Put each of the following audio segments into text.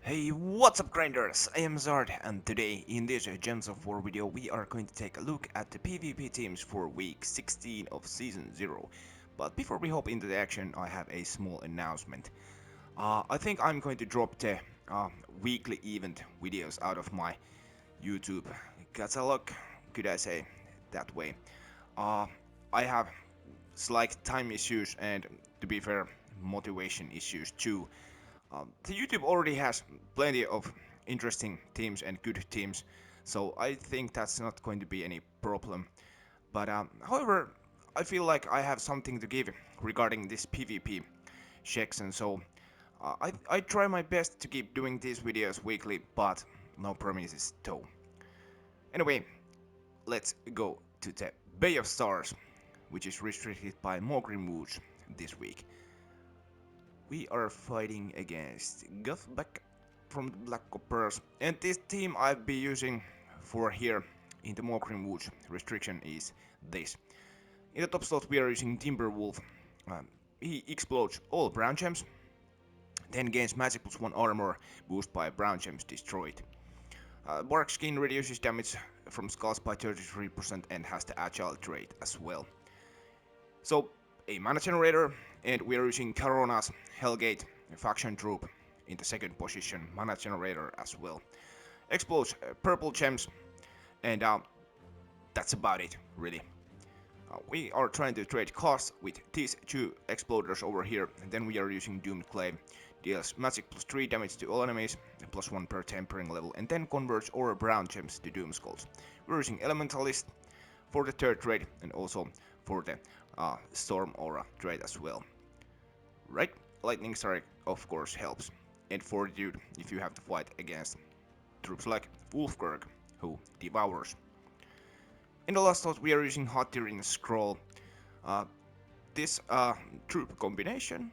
Hey, what's up grinders? I am Zard and today in this Gems of War video we are going to take a look at the PvP teams for week 16 of season 0. But before we hop into the action I have a small announcement. I think I'm going to drop the weekly event videos out of my YouTube catalog, could I say that way. Uh, I have slight time issues and, to be fair, motivation issues too. The YouTube already has plenty of interesting teams and good teams, so I think that's not going to be any problem. But however, I feel like I have something to give regarding this PvP section, so I try my best to keep doing these videos weekly, but no promises though. Anyway, let's go to the Bay of Stars, which is restricted by Maugrim Woods this week. We are fighting against Guthback from the Black Coppers, and this team I'll be using for here in the Maugrim Woods restriction is this. In the top slot we are using Timberwolf. He explodes all brown gems, then gains magic plus 1 armor boost by brown gems destroyed. Bark skin reduces damage from skulls by 33% and has the agile trait as well. So a mana generator, and we are using Carona's Hellgate faction troop in the second position, mana generator as well. Explodes purple gems, and that's about it, really. We are trying to trade costs with these two exploders over here, and then we are using Doomed Clay. Deals magic plus 3 damage to all enemies, plus 1 per tempering level, and then converts all brown gems to Doom Skulls. We're using Elementalist for the third trade, and also for the Storm Aura trade as well. Right? Lightning Strike of course helps. And Fortitude if you have to fight against troops like Wolfgurg, who devours. In the last slot we are using Hattirin Scroll. This troop combination,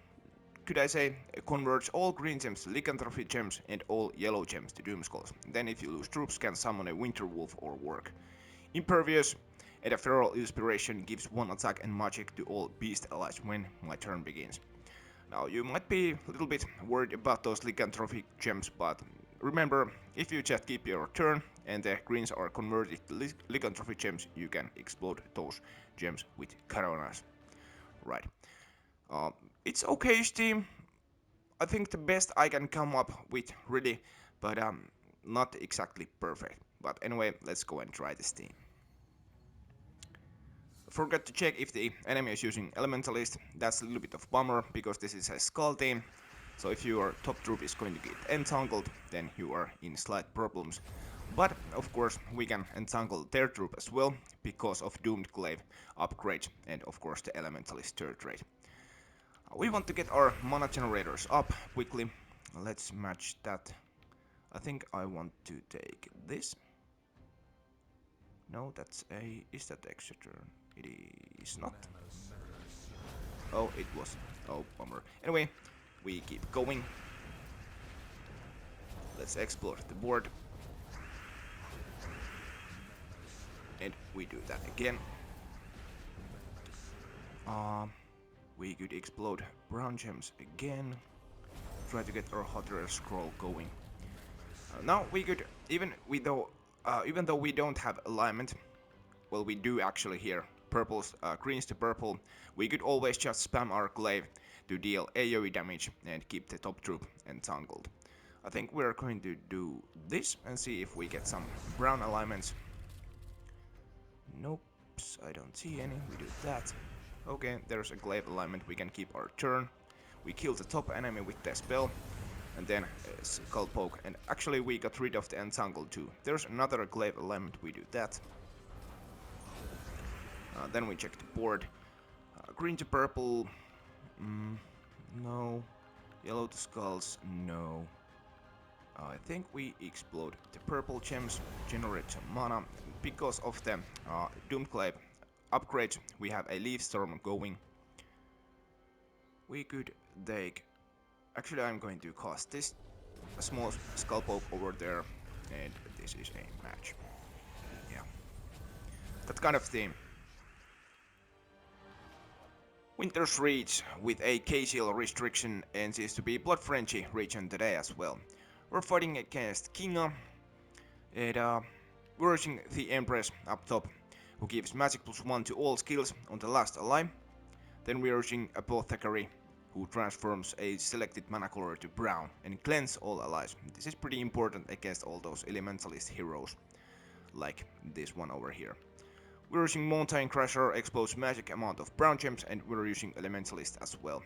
could I say, converts all green gems to Lycanthropy gems and all yellow gems to Doomskulls. Then if you lose troops can summon a Winter Wolf or Work. Impervious and a Feral Inspiration gives 1 attack and magic to all beast allies when my turn begins. Now you might be a little bit worried about those lycanthropic gems, but remember, if you just keep your turn and the greens are converted to lycanthropic gems, you can explode those gems with Caronas. Right. It's okay team. I think the best I can come up with really, but not exactly perfect. But anyway, let's go and try this team. Forgot to check if the enemy is using Elementalist. That's a little bit of bummer because this is a Skull team. So if your top troop is going to get entangled, then you are in slight problems. But of course we can entangle their troop as well because of Doomed Glaive upgrade and of course the Elementalist third rate. We want to get our mana generators up quickly. Let's match that. I think I want to take this. No, that's a... is that extra turn? It is not. Oh, it was. Oh, bummer. Anyway, we keep going. Let's explore the board. And we do that again. We could explode brown gems again. Try to get our hot rare scroll going. Now we could, even though we don't have alignment, well, we do actually here, purples, greens to purple, we could always just spam our glaive to deal AoE damage and keep the top troop entangled. I think we're going to do this and see if we get some brown alignments. Nope, I don't see any. We do that. Okay, there's a glaive alignment. We can keep our turn. We kill the top enemy with the spell. And then Skull Poke, and actually we got rid of the Entangle too. There's another glaive alignment, we do that. Then we check the board. Green to purple, no. Yellow to skulls, no. I think we explode the purple gems, generate some mana. Because of the Doomed Glaive upgrade, we have a Leaf Storm going. We could take... Actually, I'm going to cast this small Skull Poke over there, and this is a match. Yeah. That kind of theme. Winter's Reach with a Khaziel restriction and seems to be Blood Frenzy region today as well. We're fighting against Kinga, and we're using the Empress up top, who gives magic +1 to all skills on the last ally. Then we're using Apothecary, who transforms a selected mana color to brown and cleanse all allies. This is pretty important against all those elementalist heroes, like this one over here. We're using Mountain Crusher, explodes magic amount of brown gems, and we're using Elementalist as well.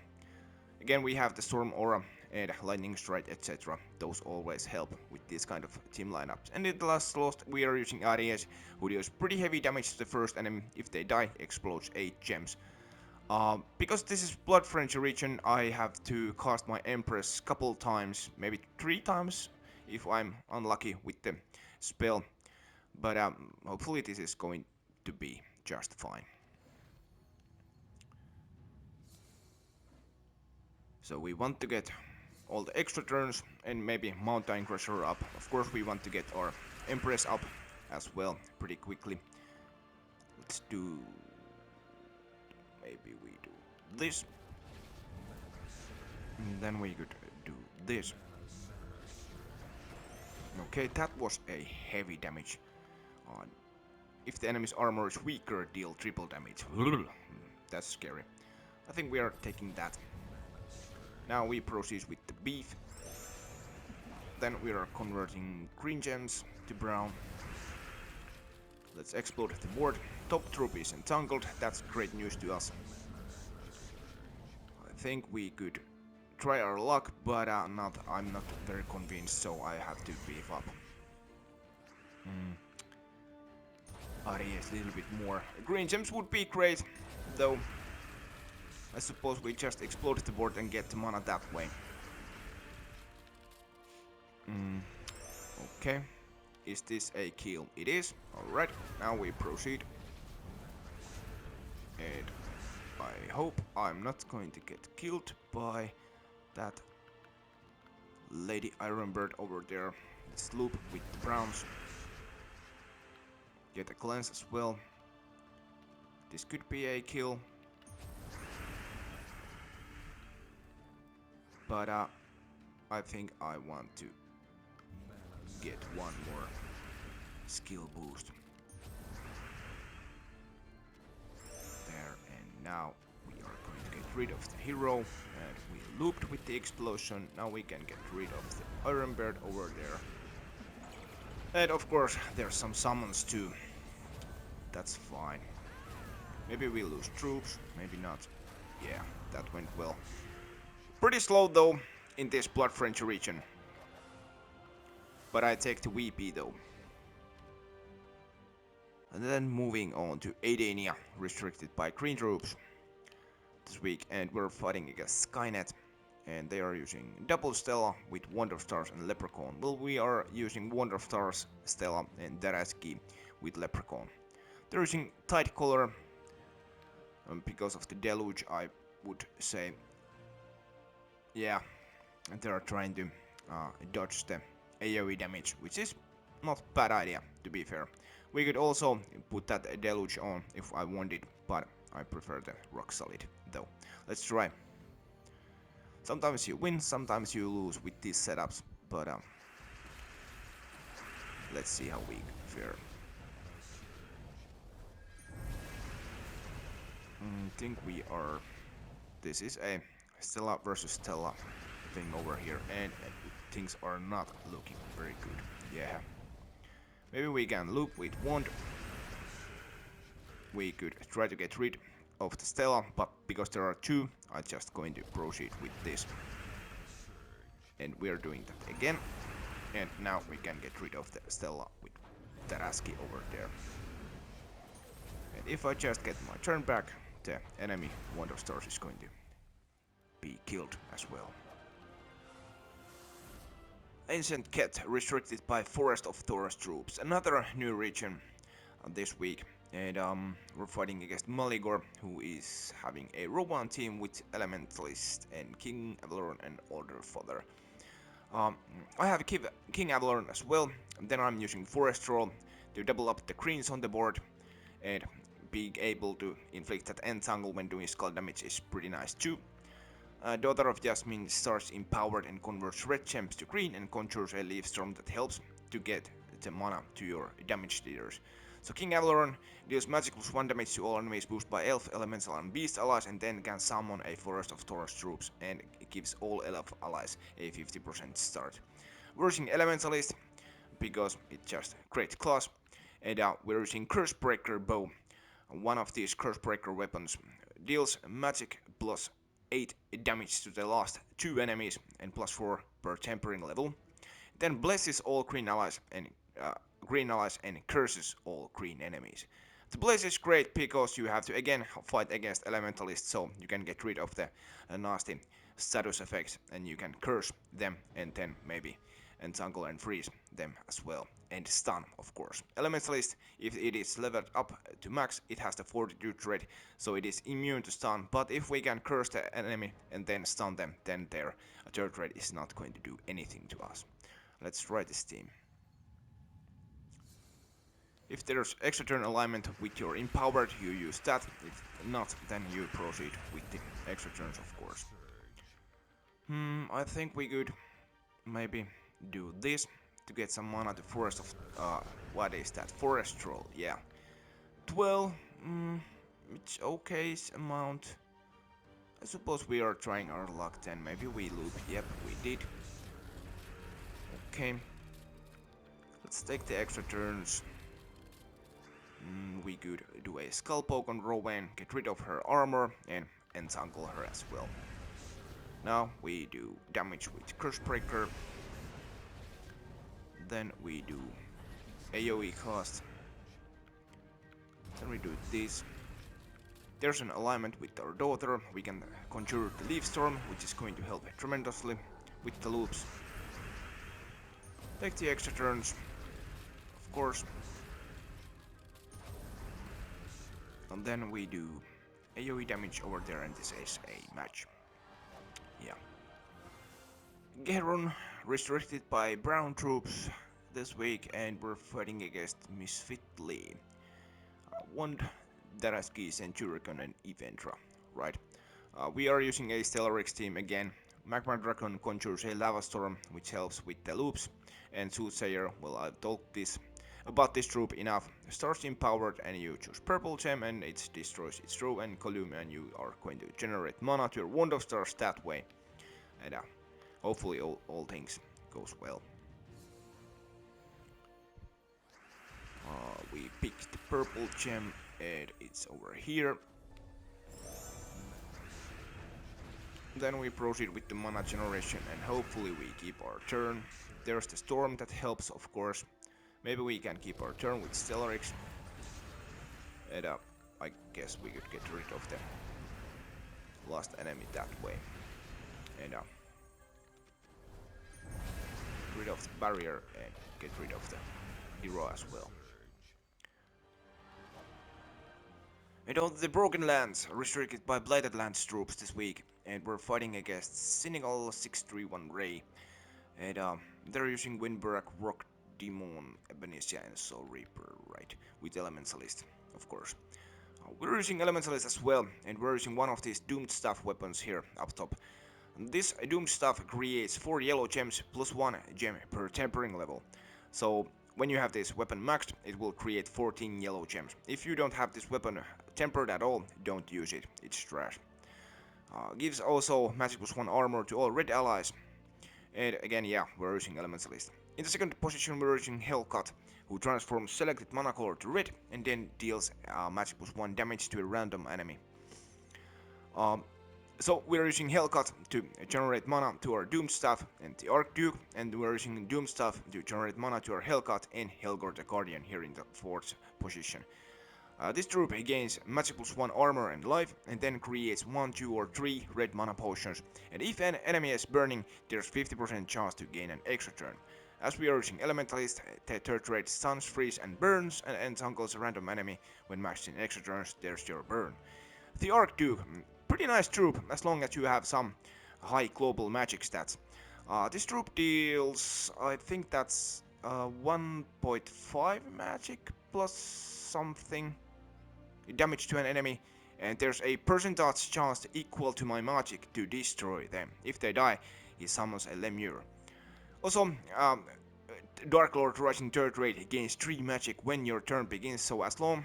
Again, we have the Storm Aura and Lightning Strike, etc. Those always help with this kind of team lineups. And in the last slot, we are using Aidania, who deals pretty heavy damage to the first enemy. If they die, explodes 8 gems. Because this is Blood Frenzy region, I have to cast my Empress couple times, maybe 3 times, if I'm unlucky with the spell. But hopefully this is going to be just fine. So we want to get all the extra turns and maybe Mountain Crusher up. Of course we want to get our Empress up as well pretty quickly. Let's do... maybe we do this. And then we could do this. Okay, that was a heavy damage. If the enemy's armor is weaker, deal triple damage. That's scary. I think we are taking that. Now we proceed with the beef. Then we are converting green gems to brown. Let's explode the board. Top troop is entangled. That's great news to us. I think we could try our luck, but I'm not very convinced, so I have to beef up. Yes, a little bit more. Green gems would be great, though. I suppose we just explode the board and get the mana that way. Okay. Is this a kill? It is. Alright, now we proceed. And I hope I'm not going to get killed by that Lady Ironbird over there. Let's loop with the browns. Get a cleanse as well. This could be a kill. But I think I want to get one more skill boost. There, and now we are going to get rid of the hero. And we looped with the explosion. Now we can get rid of the Ironbird over there. And of course, there's some summons too. That's fine. Maybe we lose troops, maybe not. Yeah, that went well. Pretty slow though in this Blood Frenzy region. But I take the VP though. And then moving on to Aidania, restricted by green troops this week, and we're fighting against Skynet. And they are using double Stella with Wand of Stars and Leprechaun. Well, we are using Wand of Stars, Stella, and Daraski with Leprechaun. They're using Tide Color because of the deluge, I would say. Yeah, and they are trying to dodge the AoE damage, which is not a bad idea, to be fair. We could also put that deluge on if I wanted, but I prefer the rock solid though. Let's try. Sometimes you win, sometimes you lose with these setups, but let's see how we fare. I think we are... this is a Stella versus Stella thing over here, and things are not looking very good. Yeah. Maybe we can loop with Wand. We could try to get rid of the Stella, but because there are two, I'm just going to proceed with this. And we are doing that again. And now we can get rid of the Stella with Daraski over there. And if I just get my turn back, the enemy Wand of Stars is going to be killed as well. Ancient Khet, restricted by Forest of Thorns troops. Another new region this week. And we're fighting against Maligor, who is having a Rowan team with Elementalist and King Avalorn and Order Father. I have King Avalorn as well, and then I'm using Forest Troll to double up the greens on the board, and being able to inflict that entangle when doing skull damage is pretty nice too. Daughter of Jasmine starts empowered and converts red gems to green and conjures a leaf storm that helps to get the mana to your damage dealers. So King Avalon deals magic plus 1 damage to all enemies boosted by elf, elemental and beast allies, and then can summon a forest of Thorns troops and it gives all elf allies a 50% start. We're using Elementalist because it's just great class, and we're using Cursebreaker Bow. One of these Cursebreaker weapons deals magic plus 8 damage to the last 2 enemies and plus 4 per tempering level. Then blesses all green allies and curses all green enemies. The blaze is great because you have to again fight against elementalists, so you can get rid of the nasty status effects and you can curse them and then maybe entangle and freeze them as well. And stun, of course. Elementalist, if it is leveled up to max, it has the fortitude trait, so it is immune to stun. But if we can curse the enemy and then stun them, then their third trait is not going to do anything to us. Let's try this team. If there's extra turn alignment with your empowered, you use that. If not, then you proceed with the extra turns, of course. I think we could maybe do this to get some mana to Forest of... what is that? Forest Troll, yeah. 12, it's okay amount. I suppose we are trying our luck then. Maybe we loop. Yep, we did. Okay. Let's take the extra turns. We could do a Skull Poke on Rowan, get rid of her armor, and entangle her as well. Now we do damage with Cursebreaker. Then we do AoE cast. Then we do this. There's an alignment with our daughter. We can conjure the Leaf Storm, which is going to help tremendously with the loops. Take the extra turns, of course. And then we do AoE damage over there, and this is a match. Yeah. Geheron restricted by brown troops this week, and we're fighting against Misfit Lee. Wand, Daraski, Centurion, and Eventra, right? We are using a Stellarix team again. Magma Dragon conjures a Lava Storm, which helps with the loops, and Soothsayer, well, I've talked about this troop enough. Starts empowered and you choose purple gem and it destroys its troop and column, and you are going to generate mana to your Wand of Stars that way. And hopefully all things goes well. We picked the purple gem and it's over here. Then we proceed with the mana generation and hopefully we keep our turn. There's the storm that helps, of course. Maybe we can keep our turn with Stellarix. And I guess we could get rid of the last enemy that way. And rid of the barrier and get rid of the hero as well. And on the Broken Lands, restricted by Blighted Lands troops this week, and we're fighting against Cynical 631 Ray. And they're using Windbreak, Rock Demon, Ebenezer, and Soul Reaper, right? With Elementalist, of course. We're using Elementalist as well, and we're using one of these Doomed Staff weapons here up top. This Doomed Staff creates 4 yellow gems plus 1 gem per tempering level. So when you have this weapon maxed, it will create 14 yellow gems. If you don't have this weapon tempered at all, don't use it, it's trash. Gives also magic plus 1 armor to all red allies. And again, yeah, we're using Elementalist. In the second position, we're using Hellcut, who transforms selected mana color to red and then deals magic plus 1 damage to a random enemy. So we're using Hellcut to generate mana to our Doomed Staff and the Archduke, and we're using Doomed Staff to generate mana to our Hellcut and Helgor the Guardian here in the 4th position. This troop gains magic plus 1 armor and life, and then creates 1, 2 or 3 red mana potions, and if an enemy is burning, there's 50% chance to gain an extra turn. As we are using Elementalist, the third trait stuns, freeze and burns, and entangles a random enemy. When maxed in extra turns, there's your burn. The Archduke, pretty nice troop, as long as you have some high global magic stats. This troop deals, I think that's 1.5 magic plus something damage to an enemy, and there's a percentage chance equal to my magic to destroy them. If they die, he summons a lemure. Also, Dark Lord Rising third rate gains 3 magic when your turn begins, so as long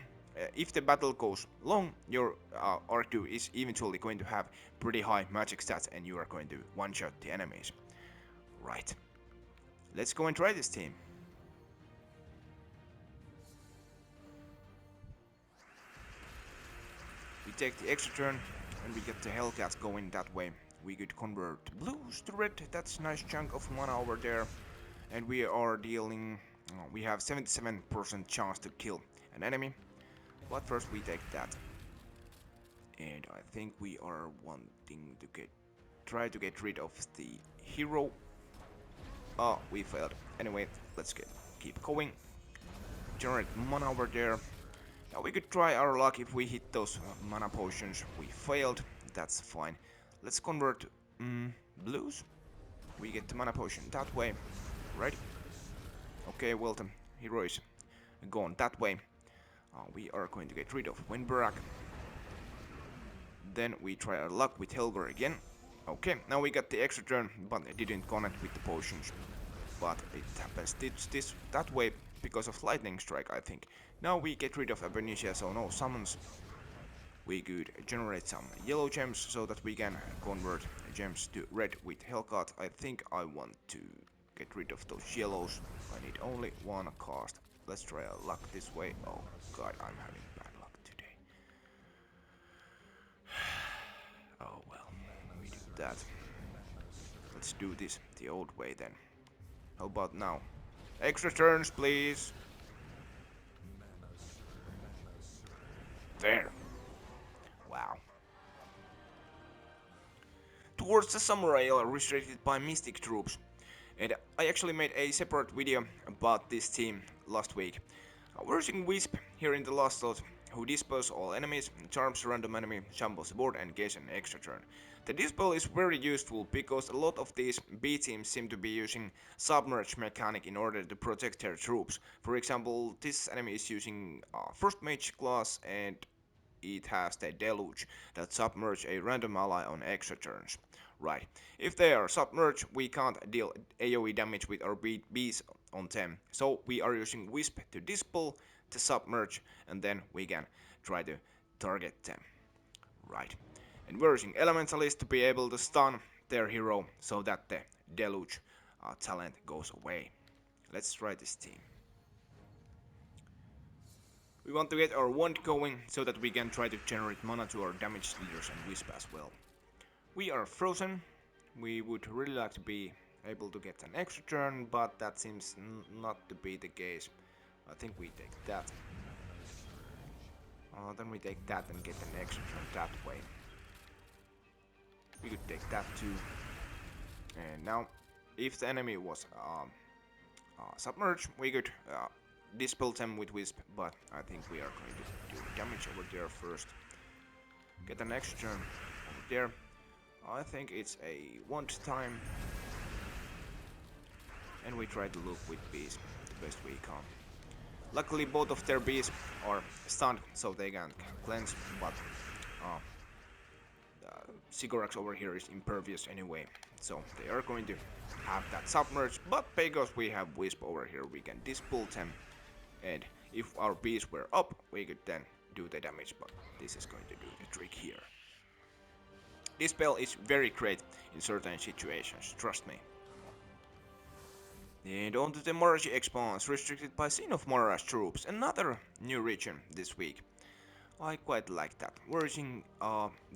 if the battle goes long, your R2 is eventually going to have pretty high magic stats and you are going to one-shot the enemies. Right. Let's go and try this team. We take the extra turn and we get the Hellcats going that way. We could convert blues to red, that's a nice chunk of mana over there. And we are dealing, we have 77% chance to kill an enemy. But first we take that. And I think we are wanting to try to get rid of the hero. Oh, we failed. Anyway, let's keep going. Generate mana over there. Now we could try our luck if we hit those mana potions. We failed, that's fine. Let's convert blues. We get the mana potion that way, right? Okay, well the hero is gone that way. We are going to get rid of Windbarack. Then we try our luck with Helver again. Okay, now we got the extra turn, but it didn't connect with the potions. But it happens that way because of lightning strike, I think. Now we get rid of Aidania, so no summons. We could generate some yellow gems so that we can convert gems to red with Hellcat. I think I want to get rid of those yellows. I need only one cast. Let's try our luck this way. Oh god, I'm having bad luck today. Oh well, we do that. Let's do this the old way then. How about now? Extra turns, please. There. Wow. Towards the Samurai are restricted by Mystic troops. And I actually made a separate video about this team last week. We're using Wisp here in the last slot, who dispels all enemies, charms random enemy, shambles the board and gains an extra turn. The dispel is very useful because a lot of these B teams seem to be using submerge mechanic in order to protect their troops. For example, this enemy is using first mage class and it has the deluge that submerge a random ally on extra turns. Right, if they are submerged, we can't deal AoE damage with our bees on them, so we are using Wisp to dispel the submerge and then we can try to target them. Right, and we're using Elementalist to be able to stun their hero so that the deluge talent goes away. Let's try this team. We want to get our wand going so that we can try to generate mana to our damage leaders and Wisp as well. We are frozen. We would really like to be able to get an extra turn, but that seems not to be the case. I think we take that. Then we take that and get an extra turn that way. We could take that too. And now, if the enemy was submerged, we could dispel them with Wisp, but I think we are going to do damage over there first. Get an extra turn over there. I think it's a wand time. And we try to look with bees the best we can. Luckily both of their bees are stunned, so they can cleanse, but Sigorax over here is impervious anyway, so they are going to have that submerge, but because we have Wisp over here we can dispel them, and if our bees were up we could then do the damage, but this is going to do the trick here. This spell is very great in certain situations, trust me. And on to the Maraji Expanse, restricted by Sin of Maraj troops, another new region this week. I quite like that. We're using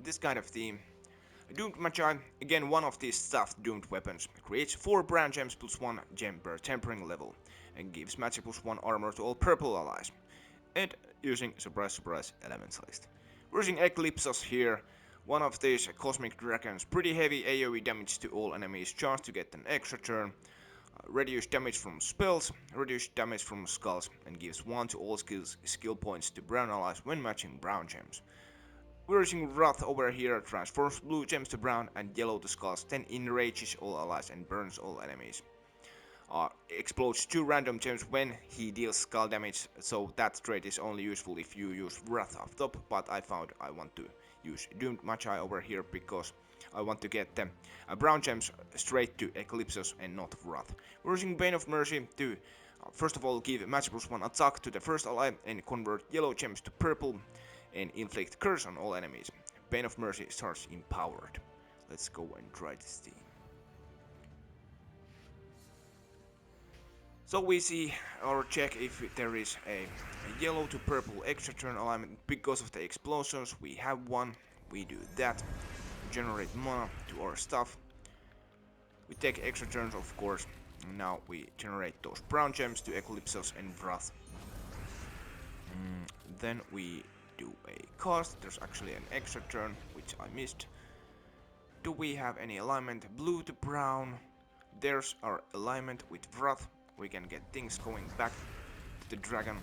this kind of theme. Doomed Magi, again one of these stuffed doomed weapons, creates 4 brand gems plus 1 gem per tempering level, and gives magic plus 1 armor to all purple allies. And using, surprise surprise, Elementalist. We're using Eclipsos here, one of these cosmic dragons, pretty heavy AoE damage to all enemies, chance to get an extra turn, reduce damage from spells, reduce damage from skulls, and gives 1 to all skill points to brown allies when matching brown gems. We're using Wrath over here, transforms blue gems to brown and yellow to skulls, then enrages all allies and burns all enemies. explodes 2 random gems when he deals skull damage, so that trait is only useful if you use Wrath up top, but I found I want to use Doomed Magi over here because I want to get them brown gems straight to Eclipses and not Wrath. We're using Bane of Mercy to first of all give match +1 attack to the first ally and convert yellow gems to purple and inflict curse on all enemies. Bane of Mercy starts empowered. Let's go and try this team. So we see or check if there is a yellow to purple extra turn alignment because of the explosions. We have one. We do that. Generate mana to our stuff. We take extra turns, of course. Now we generate those brown gems to Eclipses and Wrath. Then we do a cast. There's actually an extra turn which I missed. Do we have any alignment? Blue to brown. There's our alignment with Wrath. We can get things going back to the dragon.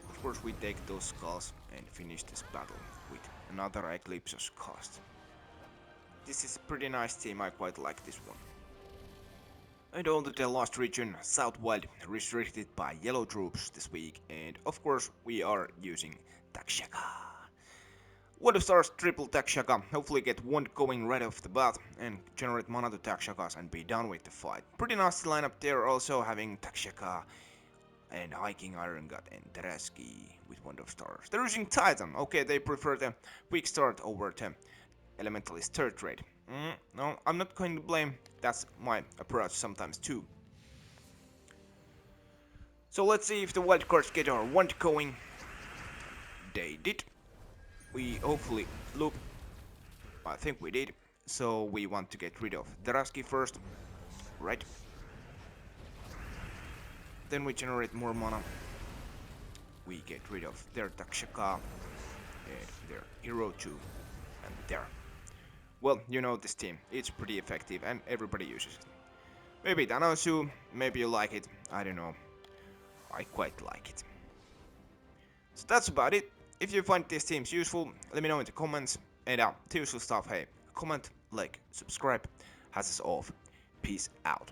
Of course we take those skulls and finish this battle with another Eclipses cast. This is a pretty nice team, I quite like this one. And on to the last region, Southwild, restricted by yellow troops this week, and of course we are using Takshaka. Wonder Stars triple Takshaka, hopefully get one going right off the bat and generate mana to Takshakas and be done with the fight. Pretty nasty lineup there, also having Takshaka and Hiking Iron God and Tereski with Wonder Stars. They're using Titan, okay, they prefer the quick start over the Elementalist third trade. No, I'm not going to blame, that's my approach sometimes too. So let's see if the wildcards get our one going. They did. We hopefully loop. I think we did. So we want to get rid of Tereski first. Right. Then we generate more mana. We get rid of their Takshaka and their Hero 2 and there. Well, you know this team, it's pretty effective and everybody uses it. Maybe it annoys you, maybe you like it, I don't know. I quite like it. So that's about it. If you find these teams useful, let me know in the comments. And the usual stuff, hey, comment, like, subscribe, has us off. Peace out.